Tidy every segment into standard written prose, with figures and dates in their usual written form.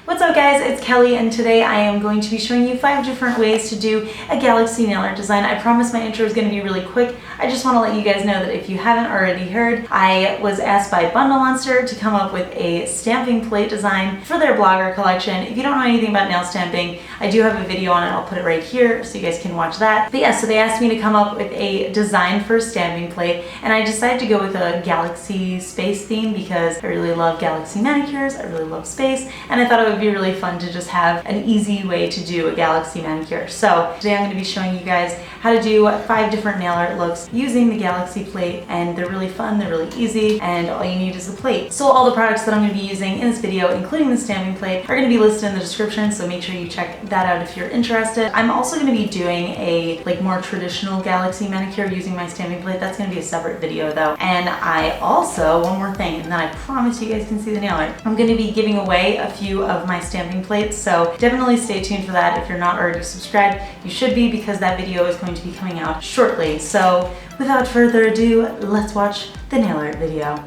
What's up guys, it's Kelly and today I am going to be showing you 5 different ways to do a galaxy nail art design. I promise my intro is going to be really quick. I just want to let you guys know that if you haven't already heard, I was asked by Bundle Monster to come up with a stamping plate design for their blogger collection. If you don't know anything about nail stamping, I do have a video on it. I'll put it right here so you guys can watch that. But yeah, so they asked me to come up with a design for a stamping plate and I decided to go with a galaxy space theme because I really love galaxy manicures, I really love space, and I thought it would be really fun to just have an easy way to do a galaxy manicure. So today I'm going to be showing you guys how to do 5 different nail art looks using the galaxy plate, and they're really fun, they're really easy, and all you need is a plate. So all the products that I'm going to be using in this video, including the stamping plate, are going to be listed in the description, so make sure you check that out if you're interested. I'm also going to be doing a more traditional galaxy manicure using my stamping plate. That's going to be a separate video though. And I also, one more thing, and then I promise you guys can see the nail art, I'm going to be giving away a few of my stamping plates, so definitely stay tuned for that. If you're not already subscribed, you should be, because that video is going to be coming out shortly. So without further ado, let's watch the nail art video.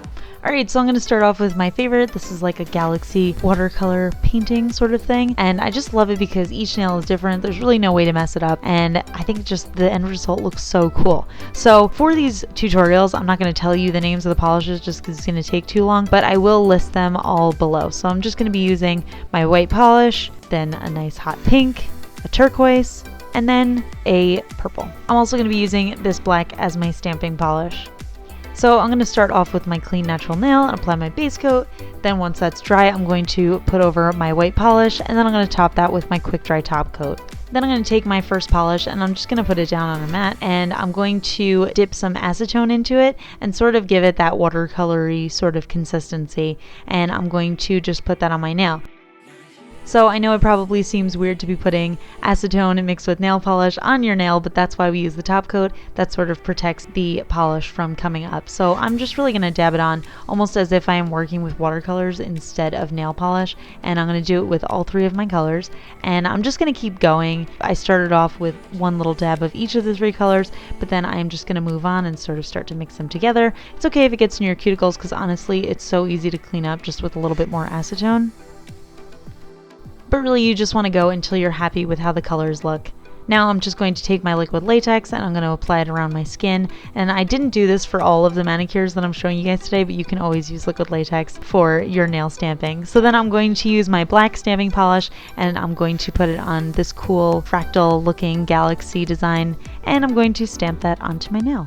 Alright, so I'm going to start off with my favorite. This is like a galaxy watercolor painting sort of thing, and I just love it because each nail is different. There's really no way to mess it up, and I think just the end result looks so cool. So for these tutorials, I'm not going to tell you the names of the polishes just because it's going to take too long, but I will list them all below. So I'm just going to be using my white polish, then a nice hot pink, a turquoise, and then a purple. I'm also going to be using this black as my stamping polish. So I'm going to start off with my clean natural nail and apply my base coat. Then once that's dry, I'm going to put over my white polish, and then I'm going to top that with my quick dry top coat. Then I'm going to take my first polish and I'm just going to put it down on a mat, and I'm going to dip some acetone into it and sort of give it that watercolory sort of consistency, and I'm going to just put that on my nail. So I know it probably seems weird to be putting acetone mixed with nail polish on your nail, but that's why we use the top coat. That sort of protects the polish from coming up. So I'm just really going to dab it on almost as if I am working with watercolors instead of nail polish, and I'm going to do it with all 3 of my colors, and I'm just going to keep going. I started off with one little dab of each of the 3 colors, but then I'm just going to move on and sort of start to mix them together. It's okay if it gets in your cuticles because honestly it's so easy to clean up just with a little bit more acetone. But really you just want to go until you're happy with how the colors look. Now I'm just going to take my liquid latex and I'm going to apply it around my skin. And I didn't do this for all of the manicures that I'm showing you guys today, but you can always use liquid latex for your nail stamping. So then I'm going to use my black stamping polish and I'm going to put it on this cool fractal looking galaxy design, and I'm going to stamp that onto my nail.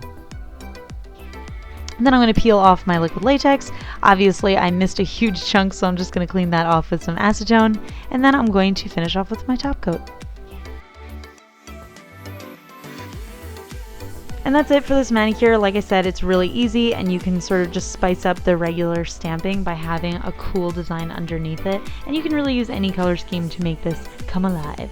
And then I'm going to peel off my liquid latex. Obviously I missed a huge chunk, so I'm just going to clean that off with some acetone, and then I'm going to finish off with my top coat. And that's it for this manicure. Like I said, it's really easy, and you can sort of just spice up the regular stamping by having a cool design underneath it, and you can really use any color scheme to make this come alive.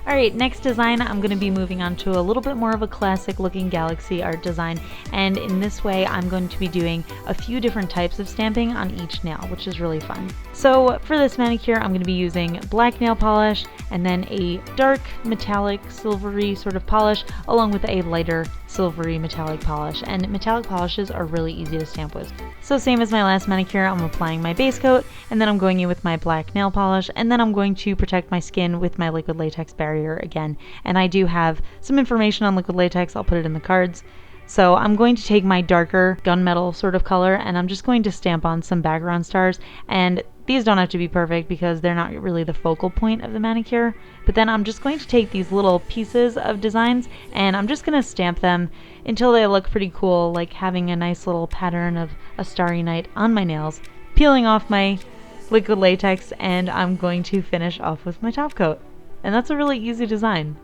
Alright, next design, I'm going to be moving on to a little bit more of a classic looking galaxy art design, and in this way I'm going to be doing a few different types of stamping on each nail, which is really fun. So for this manicure I'm going to be using black nail polish and then a dark metallic silvery sort of polish along with a lighter silvery metallic polish, and metallic polishes are really easy to stamp with. So same as my last manicure, I'm applying my base coat and then I'm going in with my black nail polish, and then I'm going to protect my skin with my liquid latex barrier again. And I do have some information on liquid latex, I'll put it in the cards. So I'm going to take my darker gunmetal sort of color and I'm just going to stamp on some background stars, and these don't have to be perfect because they're not really the focal point of the manicure, but then I'm just going to take these little pieces of designs and I'm just going to stamp them until they look pretty cool, like having a nice little pattern of a starry night on my nails, peeling off my liquid latex, and I'm going to finish off with my top coat. And that's a really easy design.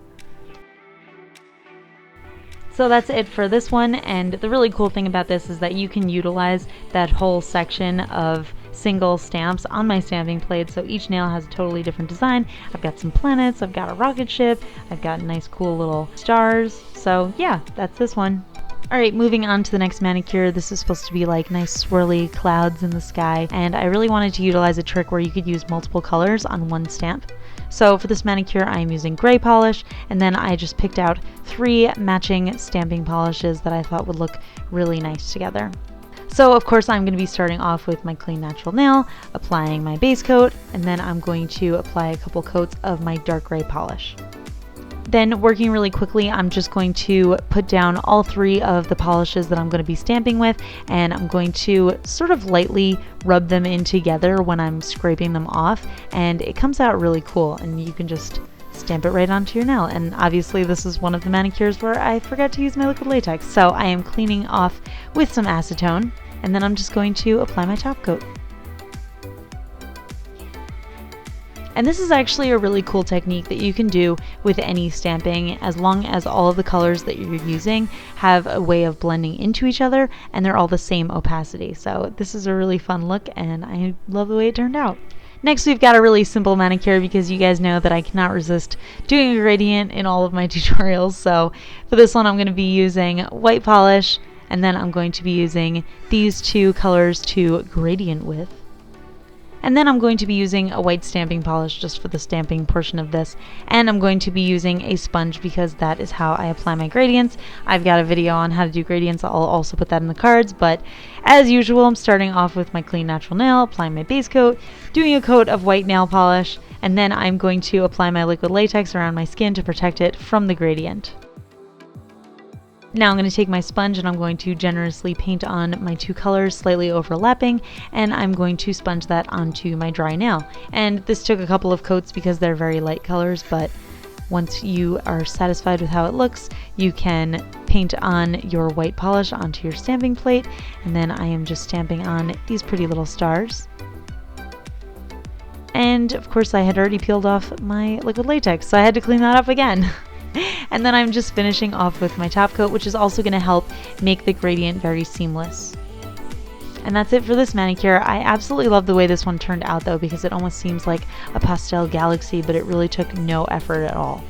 So that's it for this one, and the really cool thing about this is that you can utilize that whole section of single stamps on my stamping plate, so each nail has a totally different design. I've got some planets, I've got a rocket ship, I've got nice cool little stars, so yeah, that's this one. Alright, moving on to the next manicure. This is supposed to be like nice swirly clouds in the sky, and I really wanted to utilize a trick where you could use multiple colors on one stamp. So for this manicure I'm using gray polish, and then I just picked out 3 matching stamping polishes that I thought would look really nice together. So of course I'm going to be starting off with my clean natural nail, applying my base coat, and then I'm going to apply a couple coats of my dark gray polish. Then working really quickly, I'm just going to put down all 3 of the polishes that I'm going to be stamping with, and I'm going to sort of lightly rub them in together when I'm scraping them off, and it comes out really cool, and you can just stamp it right onto your nail. And obviously this is one of the manicures where I forgot to use my liquid latex, so I am cleaning off with some acetone, and then I'm just going to apply my top coat. And this is actually a really cool technique that you can do with any stamping, as long as all of the colors that you're using have a way of blending into each other and they're all the same opacity. So this is a really fun look and I love the way it turned out. Next, we've got a really simple manicure because you guys know that I cannot resist doing a gradient in all of my tutorials. So for this one, I'm going to be using white polish, and then I'm going to be using these 2 colors to gradient with. And then I'm going to be using a white stamping polish just for the stamping portion of this. And I'm going to be using a sponge because that is how I apply my gradients. I've got a video on how to do gradients. I'll also put that in the cards. But as usual, I'm starting off with my clean natural nail, applying my base coat, doing a coat of white nail polish, and then I'm going to apply my liquid latex around my skin to protect it from the gradient. Now I'm going to take my sponge and I'm going to generously paint on my 2 colors slightly overlapping, and I'm going to sponge that onto my dry nail. And this took a couple of coats because they're very light colors, but once you are satisfied with how it looks, you can paint on your white polish onto your stamping plate, and then I am just stamping on these pretty little stars. And of course I had already peeled off my liquid latex, so I had to clean that up again. And then I'm just finishing off with my top coat, which is also going to help make the gradient very seamless. And that's it for this manicure. I absolutely love the way this one turned out though, because it almost seems like a pastel galaxy, but it really took no effort at all.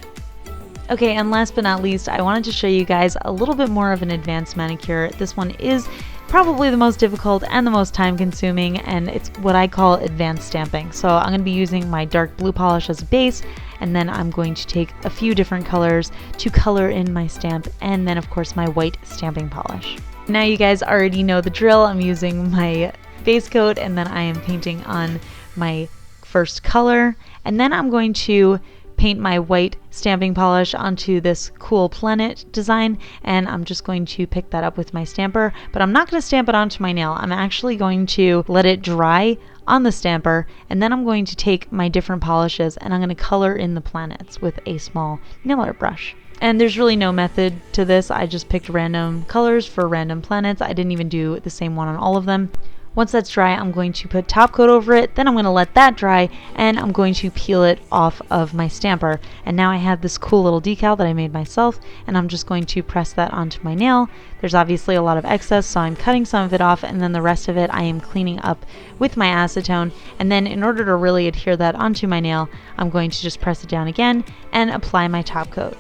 Okay, and last but not least, I wanted to show you guys a little bit more of an advanced manicure. This one is probably the most difficult and the most time consuming, and it's what I call advanced stamping. So I'm going to be using my dark blue polish as a base, and then I'm going to take a few different colors to color in my stamp, and then of course my white stamping polish. Now you guys already know the drill. I'm using my base coat, and then I am painting on my first color, and then I'm going to paint my white stamping polish onto this cool planet design, and I'm just going to pick that up with my stamper, but I'm not going to stamp it onto my nail. I'm actually going to let it dry on the stamper, and then I'm going to take my different polishes and I'm going to color in the planets with a small nail art brush. And there's really no method to this. I just picked random colors for random planets. I didn't even do the same one on all of them. Once that's dry, I'm going to put top coat over it, then I'm going to let that dry, and I'm going to peel it off of my stamper. And now I have this cool little decal that I made myself, and I'm just going to press that onto my nail. There's obviously a lot of excess, so I'm cutting some of it off, and then the rest of it I am cleaning up with my acetone. And then in order to really adhere that onto my nail, I'm going to just press it down again and apply my top coat.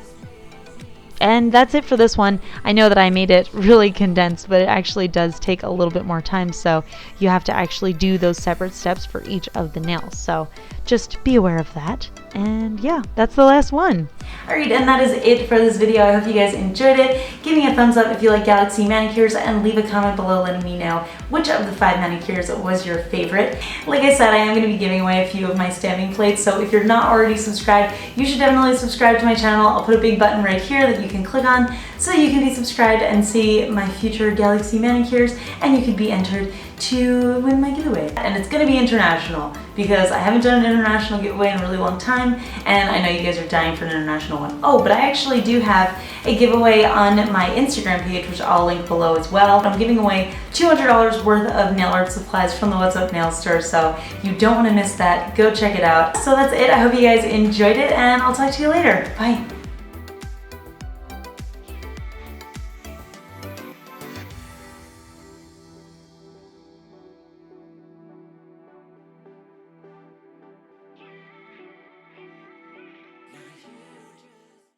And that's it for this one. I know that I made it really condensed, but it actually does take a little bit more time, so you have to actually do those separate steps for each of the nails. So just be aware of that. And yeah, that's the last one. Alright, and that is it for this video. I hope you guys enjoyed it. Give me a thumbs up if you like Galaxy manicures, and leave a comment below letting me know which of the 5 manicures was your favorite. Like I said, I am going to be giving away a few of my stamping plates, so if you're not already subscribed, you should definitely subscribe to my channel. I'll put a big button right here that you can click on so you can be subscribed and see my future Galaxy manicures, and you could be entered to win my giveaway. And it's going to be international because I haven't done an international giveaway in a really long time, and I know you guys are dying for an international one. Oh, but I actually do have a giveaway on my Instagram page, which I'll link below as well. I'm giving away $200 worth of nail art supplies from the What's Up Nail Store, so you don't want to miss that. Go check it out. So that's it. I hope you guys enjoyed it, and I'll talk to you later. Bye.